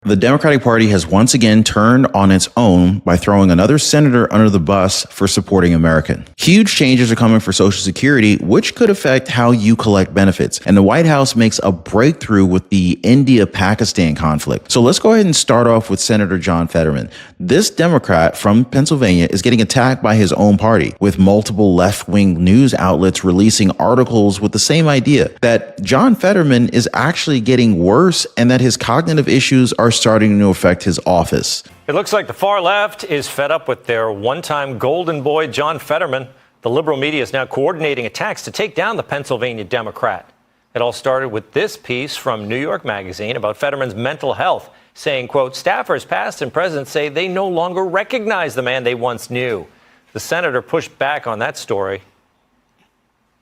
The Democratic Party has once again turned on its own by throwing another senator under the bus for supporting America. Huge changes are coming for Social Security, which could affect how you collect benefits. And the White House makes a breakthrough with the India-Pakistan conflict. So let's go ahead and start off with Senator John Fetterman. This Democrat from Pennsylvania is getting attacked by his own party, with multiple left-wing news outlets releasing articles with the same idea that John Fetterman is actually getting worse and that his cognitive issues are starting to affect his office. It looks like the far left is fed up with their one-time golden boy, John Fetterman. The liberal media is now coordinating attacks to take down the Pennsylvania Democrat. It all started with this piece from New York Magazine about Fetterman's mental health, saying, quote, staffers past and present say they no longer recognize the man they once knew. The senator pushed back on that story.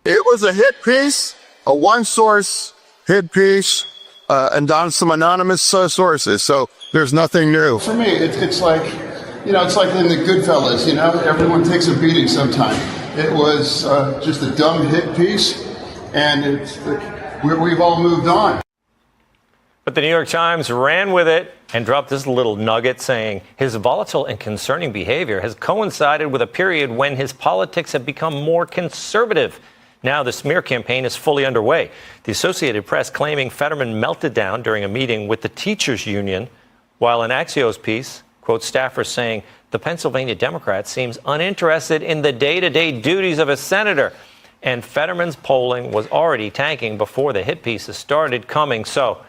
It was a hit piece, a one-source hit piece, and on some anonymous sources, so there's nothing new. For me, it's like, it's like in the Goodfellas, everyone takes a beating sometime. It was just a dumb hit piece, and we've all moved on. But the New York Times ran with it and dropped this little nugget saying his volatile and concerning behavior has coincided with a period when his politics have become more conservative. Now the smear campaign is fully underway. The Associated Press claiming Fetterman melted down during a meeting with the teachers union, while in Axios piece, quote, staffers saying the Pennsylvania Democrat seems uninterested in the day-to-day duties of a senator. And Fetterman's polling was already tanking before the hit pieces started coming. So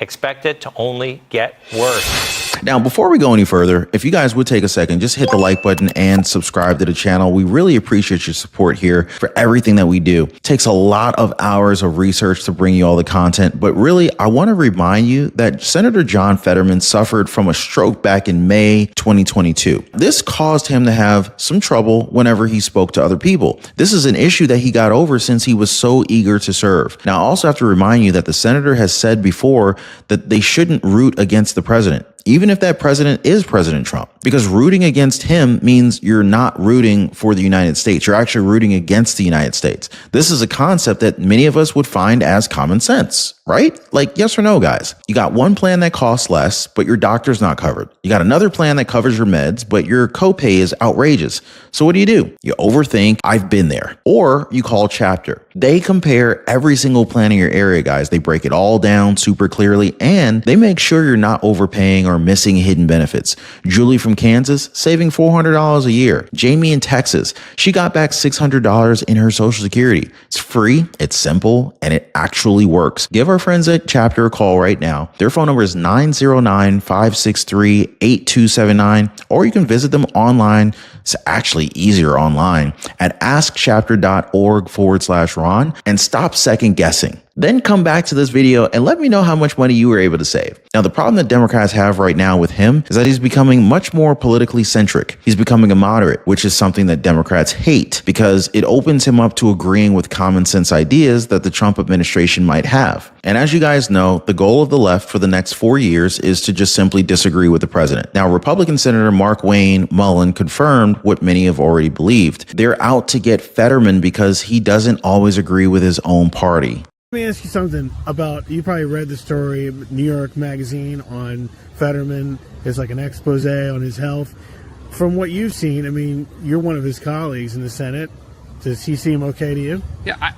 expect it to only get worse. Now, before we go any further, if you guys would take a second, just hit the like button and subscribe to the channel. We really appreciate your support here for everything that we do. It takes a lot of hours of research to bring you all the content, but really, I want to remind you that Senator John Fetterman suffered from a stroke back in May 2022. This caused him to have some trouble whenever he spoke to other people. This is an issue that he got over since he was so eager to serve. Now, I also have to remind you that the senator has said before that they shouldn't root against the president, even if that president is President Trump, because rooting against him means you're not rooting for the United States. You're actually rooting against the United States. This is a concept that many of us would find as common sense, right? Like, yes or no, guys? You got one plan that costs less, but your doctor's not covered. You got another plan that covers your meds, but your copay is outrageous. So what do? You overthink. I've been there. Or you call Chapter. They compare every single plan in your area, guys. They break it all down super clearly, and they make sure you're not overpaying or missing hidden benefits. Julie from Kansas, saving $400 a year. Jamie in Texas, she got back $600 in her Social Security. It's free, it's simple, and it actually works. Give our friends at Chapter a call right now. Their phone number is 909-563-8279, or you can visit them online. It's actually easier online at askchapter.org/Ron, and stop second guessing. Then come back to this video and let me know how much money you were able to save. Now, the problem that Democrats have right now with him is that he's becoming much more politically centric. He's becoming a moderate, which is something that Democrats hate because it opens him up to agreeing with common sense ideas that the Trump administration might have. And as you guys know, the goal of the left for the next 4 years is to just simply disagree with the president. Now, Republican Senator Mark Wayne Mullen confirmed what many have already believed. They're out to get Fetterman because he doesn't always agree with his own party. Let me ask you something about, you probably read the story, New York Magazine, on Fetterman. It's like an expose on his health. From what you've seen, I mean, you're one of his colleagues in the Senate. Does he seem okay to you? Yeah,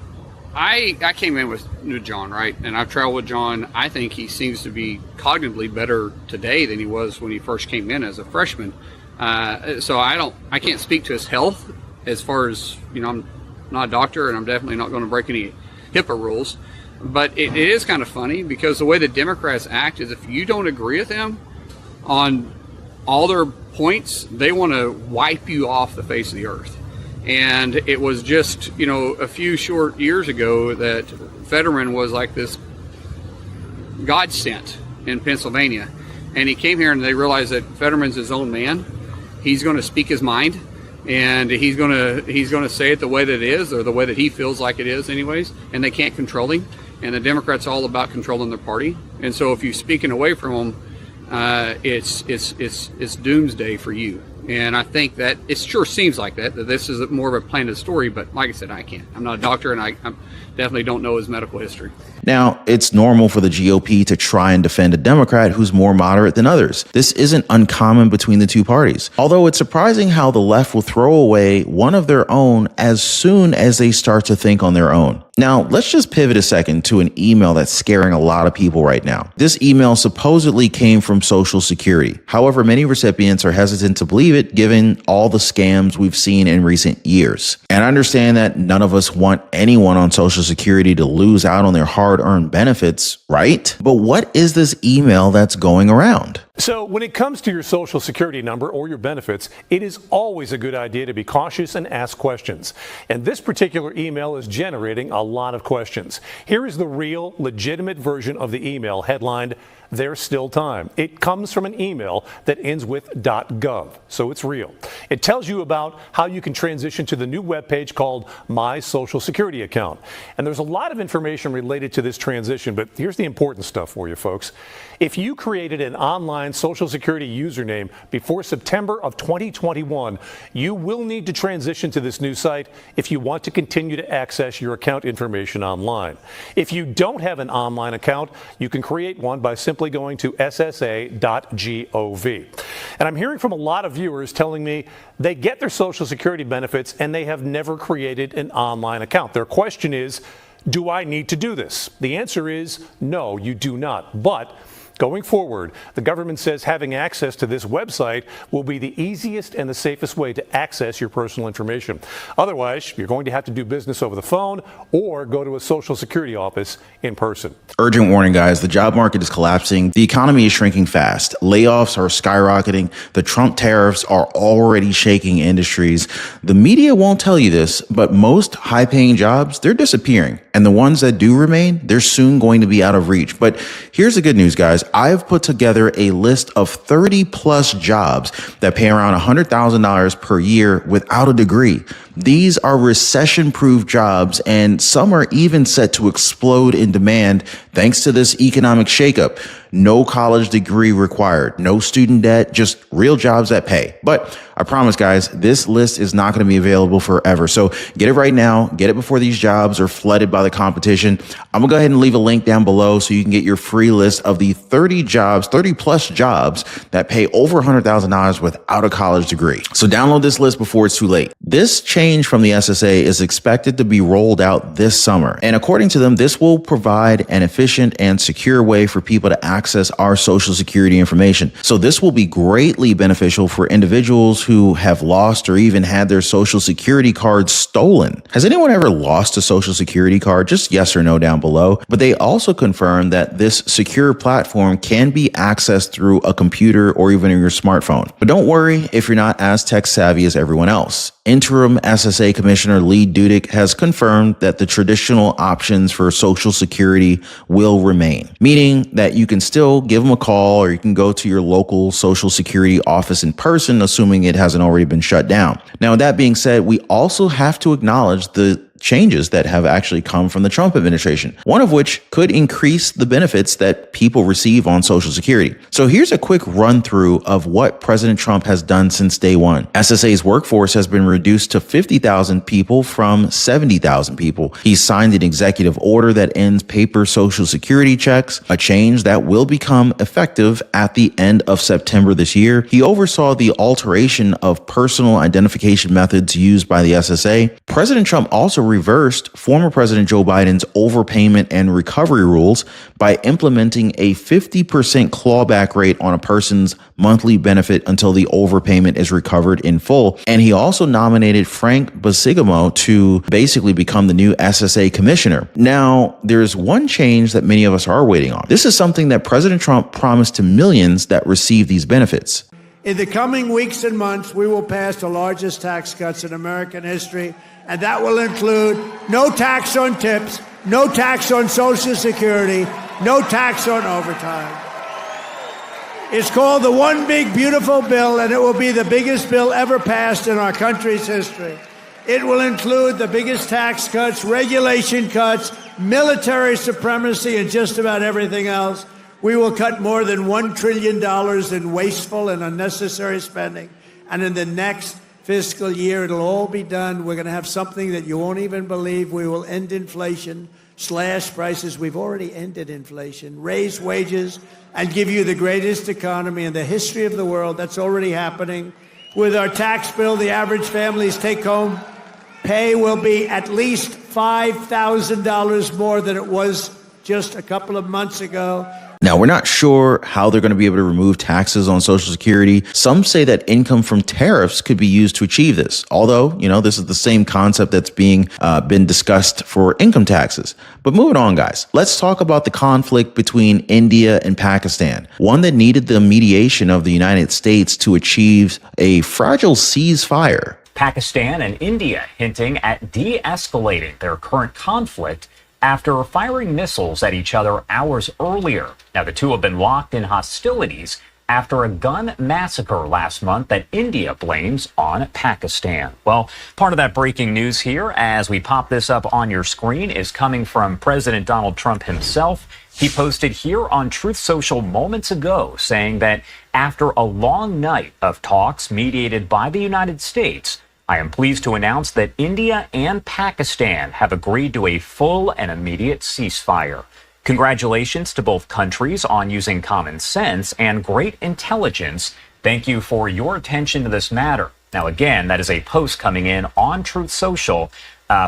I came in with John, right? And I've traveled with John. I think he seems to be cognitively better today than he was when he first came in as a freshman. So I can't speak to his health as far as, I'm not a doctor and I'm definitely not going to break any HIPAA rules, but it is kind of funny because the way the Democrats act is if you don't agree with them on all their points, they want to wipe you off the face of the earth. And it was just, a few short years ago that Fetterman was like this God sent in Pennsylvania, and he came here and they realized that Fetterman's his own man. He's going to speak his mind. And he's gonna say it the way that it is, or the way that he feels like it is, anyways. And they can't control him. And the Democrats are all about controlling their party. And so if you're speaking away from them, it's doomsday for you. And I think that it sure seems like that this is more of a planted story. But like I said, I'm not a doctor, and I definitely don't know his medical history. Now, it's normal for the GOP to try and defend a Democrat who's more moderate than others. This isn't uncommon between the two parties. Although it's surprising how the left will throw away one of their own as soon as they start to think on their own. Now, let's just pivot a second to an email that's scaring a lot of people right now. This email supposedly came from Social Security. However, many recipients are hesitant to believe it given all the scams we've seen in recent years. And I understand that none of us want anyone on Social Security to lose out on their hard-earned benefits, right? But what is this email that's going around? So when it comes to your Social Security number or your benefits, it is always a good idea to be cautious and ask questions. And this particular email is generating a lot of questions. Here is the real, legitimate version of the email headlined, "There's Still Time." It comes from an email that ends with .gov, so it's real. It tells you about how you can transition to the new webpage called My Social Security Account. And there's a lot of information related to this transition, but here's the important stuff for you folks. If you created an online Social Security username before September of 2021, you will need to transition to this new site if you want to continue to access your account information online. If you don't have an online account, you can create one by simply going to ssa.gov. And I'm hearing from a lot of viewers telling me they get their Social Security benefits and they have never created an online account. Their question is, do I need to do this? The answer is no, you do not. But going forward, the government says having access to this website will be the easiest and the safest way to access your personal information. Otherwise, you're going to have to do business over the phone or go to a Social Security office in person. Urgent warning, guys. The job market is collapsing. The economy is shrinking fast. Layoffs are skyrocketing. The Trump tariffs are already shaking industries. The media won't tell you this, but most high-paying jobs, they're disappearing. And the ones that do remain, they're soon going to be out of reach. But here's the good news, guys. I've put together a list of 30 plus jobs that pay around $100,000 per year without a degree. These are recession-proof jobs, and some are even set to explode in demand thanks to this economic shakeup. No college degree required, no student debt, just real jobs that pay. But I promise, guys, this list is not going to be available forever. So get it right now. Get it before these jobs are flooded by the competition. I'm going to go ahead and leave a link down below so you can get your free list of the 30 plus jobs that pay over $100,000 without a college degree. So download this list before it's too late. This change from the SSA is expected to be rolled out this summer. And according to them, this will provide an efficient and secure way for people to access our Social Security information. So this will be greatly beneficial for individuals who have lost or even had their Social Security card stolen. Has anyone ever lost a Social Security card? Just yes or no down below. But they also confirm that this secure platform can be accessed through a computer or even your smartphone. But don't worry if you're not as tech savvy as everyone else. Interim SSA Commissioner Lee Dudick has confirmed that the traditional options for Social Security will remain, meaning that you can still give them a call or you can go to your local Social Security office in person, assuming it hasn't already been shut down. Now, with that being said, we also have to acknowledge the changes that have actually come from the Trump administration, one of which could increase the benefits that people receive on Social Security. So here's a quick run through of what President Trump has done since day one. SSA's workforce has been reduced to 50,000 people from 70,000 people. He signed an executive order that ends paper Social Security checks, a change that will become effective at the end of September this year. He oversaw the alteration of personal identification methods used by the SSA. President Trump also reversed former President Joe Biden's overpayment and recovery rules by implementing a 50% clawback rate on a person's monthly benefit until the overpayment is recovered in full. And he also nominated Frank Basigamo to basically become the new SSA commissioner. Now, there's one change that many of us are waiting on. This is something that President Trump promised to millions that receive these benefits. In the coming weeks and months, we will pass the largest tax cuts in American history, and that will include no tax on tips, no tax on Social Security, no tax on overtime. It's called the One Big Beautiful Bill, and it will be the biggest bill ever passed in our country's history. It will include the biggest tax cuts, regulation cuts, military supremacy, and just about everything else. We will cut more than $1 trillion in wasteful and unnecessary spending. And in the next fiscal year, it'll all be done. We're going to have something that you won't even believe. We will end inflation, slash prices. We've already ended inflation, raised wages, and give you the greatest economy in the history of the world. That's already happening. With our tax bill, the average family's take-home pay will be at least $5,000 more than it was just a couple of months ago. Now, we're not sure how they're going to be able to remove taxes on Social Security. Some say that income from tariffs could be used to achieve this. Although, this is the same concept that's been discussed for income taxes. But moving on, guys, let's talk about the conflict between India and Pakistan, one that needed the mediation of the United States to achieve a fragile ceasefire. Pakistan and India hinting at de-escalating their current conflict after firing missiles at each other hours earlier. Now, the two have been locked in hostilities after a gun massacre last month that India blames on Pakistan. Well, part of that breaking news here, as we pop this up on your screen, is coming from President Donald Trump himself. He posted here on Truth Social moments ago saying that after a long night of talks mediated by the United States, I am pleased to announce that India and Pakistan have agreed to a full and immediate ceasefire. Congratulations to both countries on using common sense and great intelligence. Thank you for your attention to this matter. Now, again, that is a post coming in on Truth Social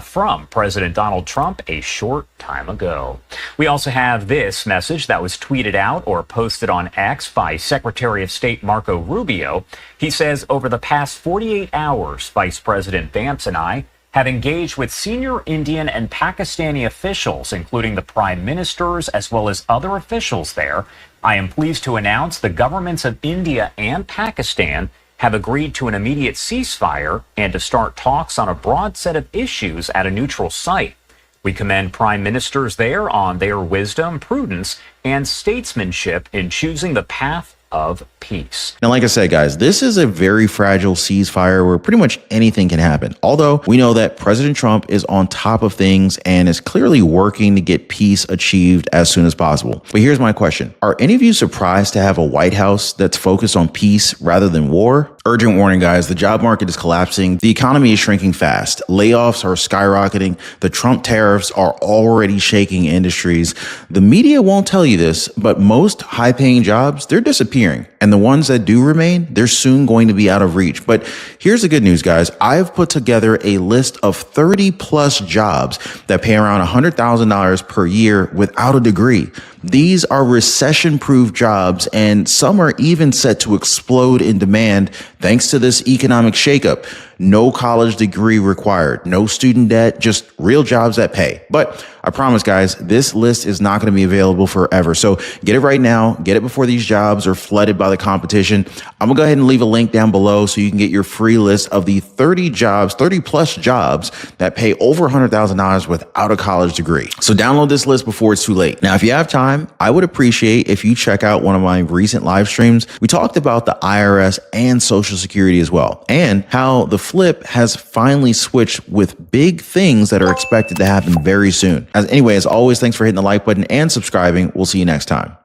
from President Donald Trump a short time ago. We also have this message that was tweeted out or posted on X by Secretary of State Marco Rubio. He says, over the past 48 hours, Vice President Vance and I have engaged with senior Indian and Pakistani officials, including the prime ministers as well as other officials there. I am pleased to announce the governments of India and Pakistan have agreed to an immediate ceasefire and to start talks on a broad set of issues at a neutral site. We commend prime ministers there on their wisdom, prudence, and statesmanship in choosing the path of peace. Now, like I said, guys, this is a very fragile ceasefire where pretty much anything can happen. Although we know that President Trump is on top of things and is clearly working to get peace achieved as soon as possible. But here's my question. Are any of you surprised to have a White House that's focused on peace rather than war? Urgent warning, guys, the job market is collapsing. The economy is shrinking fast. Layoffs are skyrocketing. The Trump tariffs are already shaking industries. The media won't tell you this, but most high-paying jobs, they're disappearing. And the ones that do remain, they're soon going to be out of reach. But here's the good news, guys. I've put together a list of 30 plus jobs that pay around $100,000 per year without a degree. These are recession-proof jobs, and some are even set to explode in demand thanks to this economic shakeup. No college degree required, no student debt, just real jobs that pay. But I promise, guys, this list is not going to be available forever. So get it right now. Get it before these jobs are flooded by the competition. I'm going to go ahead and leave a link down below so you can get your free list of the 30 plus jobs that pay over $100,000 without a college degree. So download this list before it's too late. Now, if you have time, I would appreciate if you check out one of my recent live streams. We talked about the IRS and Social Security as well, and how the flip has finally switched with big things that are expected to happen very soon. As always, thanks for hitting the like button and subscribing. We'll see you next time.